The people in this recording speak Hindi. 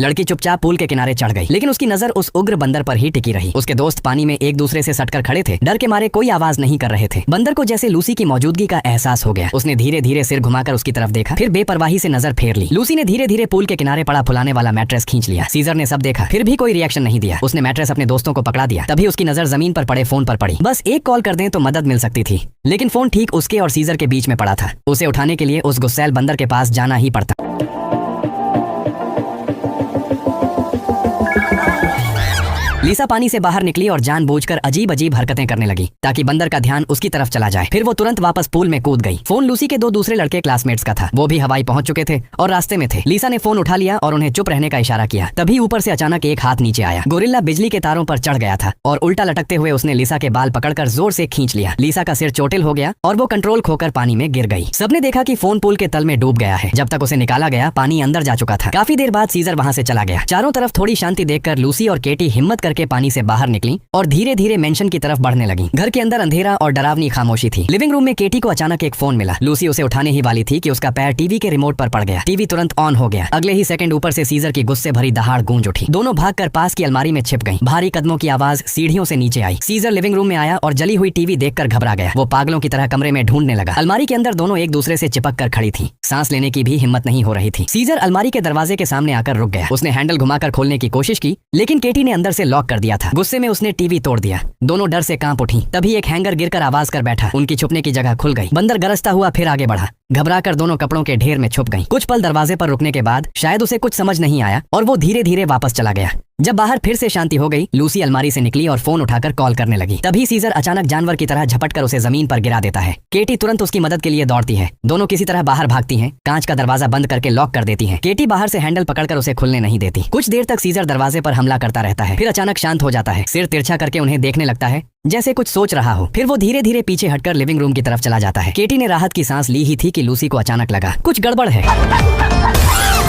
लड़की चुपचाप पूल के किनारे चढ़ गई, लेकिन उसकी नजर उस उग्र बंदर पर ही टिकी रही। उसके दोस्त पानी में एक दूसरे से सटकर खड़े थे, डर के मारे कोई आवाज नहीं कर रहे थे। बंदर को जैसे लूसी की मौजूदगी का एहसास हो गया। उसने धीरे धीरे सिर घुमाकर उसकी तरफ देखा, फिर बेपरवाही से नजर फेर ली। लूसी ने धीरे धीरे पूल के किनारे पड़ा फुलाने वाला मैट्रेस खींच लिया। सीजर ने सब देखा, फिर भी कोई रिएक्शन नहीं दिया। उसने मैट्रेस अपने दोस्तों को पकड़ा दिया। तभी उसकी नजर जमीन पर पड़े फोन पर पड़ी। बस एक कॉल कर दें तो मदद मिल सकती थी, लेकिन फोन ठीक उसके और सीजर के बीच में पड़ा था। उसे उठाने के लिए उस गुस्सैल बंदर के पास जाना ही पड़ता। लिसा पानी से बाहर निकली और जानबूझकर अजीब अजीब हरकतें करने लगी ताकि बंदर का ध्यान उसकी तरफ चला जाए। फिर वो तुरंत वापस पूल में कूद गई। फोन लूसी के दो दूसरे लड़के क्लासमेट्स का था। वो भी हवाई पहुंच चुके थे और रास्ते में थे। लिसा ने फोन उठा लिया और उन्हें चुप रहने का इशारा किया। तभी ऊपर से अचानक एक हाथ नीचे आया। गोरिल्ला बिजली के तारों पर चढ़ गया था और उल्टा लटकते हुए उसने लिसा के बाल पकड़कर जोर से खींच लिया। लिसा का सिर चोटिल हो गया और वो कंट्रोल खोकर पानी में गिर गई। सबने देखा कि फोन पूल के तल में डूब गया है। जब तक उसे निकाला गया, पानी अंदर जा चुका था। काफी देर बाद सीजर वहां से चला गया। चारों तरफ थोड़ी शांति देखकर लूसी और केटी हिम्मत करके पानी से बाहर निकली और धीरे धीरे मेंशन की तरफ बढ़ने लगी। घर के अंदर अंधेरा और डरावनी खामोशी थी। लिविंग रूम में केटी को अचानक एक फोन मिला। लूसी उसे उठाने ही वाली थी कि उसका पैर टीवी के रिमोट पर पड़ गया। टीवी तुरंत ऑन हो गया। अगले ही सेकंड ऊपर से सीजर की गुस्से भरी दहाड़ गूंज उठी। दोनों भागकर पास की अलमारी में छिप गईं। भारी कदमों की आवाज सीढ़ियों से नीचे आई। सीजर लिविंग रूम में आया और जली हुई टीवी देखकर घबरा गया। वो पागलों की तरह कमरे में ढूंढने लगा। अलमारी के अंदर दोनों एक दूसरे से चिपक कर खड़ी थी। सांस लेने की भी हिम्मत नहीं हो रही थी। सीजर अलमारी के दरवाजे के सामने आकर रुक गया। उसने हैंडल घुमाकर खोलने की कोशिश की, लेकिन केटी ने अंदर से लॉक कर दिया था। गुस्से में उसने टीवी तोड़ दिया। दोनों डर से कांप उठी। तभी एक हैंगर गिरकर आवाज कर बैठा। उनकी छुपने की जगह खुल गई। बंदर गरजता हुआ फिर आगे बढ़ा। घबराकर दोनों कपड़ों के ढेर में छुप गईं। कुछ पल दरवाजे पर रुकने के बाद शायद उसे कुछ समझ नहीं आया और वो धीरे धीरे वापस चला गया। जब बाहर फिर से शांति हो गई, लूसी अलमारी से निकली और फोन उठाकर कॉल करने लगी। तभी सीजर अचानक जानवर की तरह झपटकर उसे जमीन पर गिरा देता है। केटी तुरंत उसकी मदद के लिए दौड़ती है। दोनों किसी तरह बाहर भागती हैं। कांच का दरवाजा बंद करके लॉक कर देती हैं। केटी बाहर से हैंडल पकड़कर उसे खुलने नहीं देती। कुछ देर तक सीजर दरवाजे पर हमला करता रहता है, फिर अचानक शांत हो जाता है। सिर तिरछा करके उन्हें देखने लगता है जैसे कुछ सोच रहा हो। फिर वो धीरे धीरे पीछे हटकर लिविंग रूम की तरफ चला जाता है। केटी ने राहत की सांस ली ही थी कि लूसी को अचानक लगा कुछ गड़बड़ है।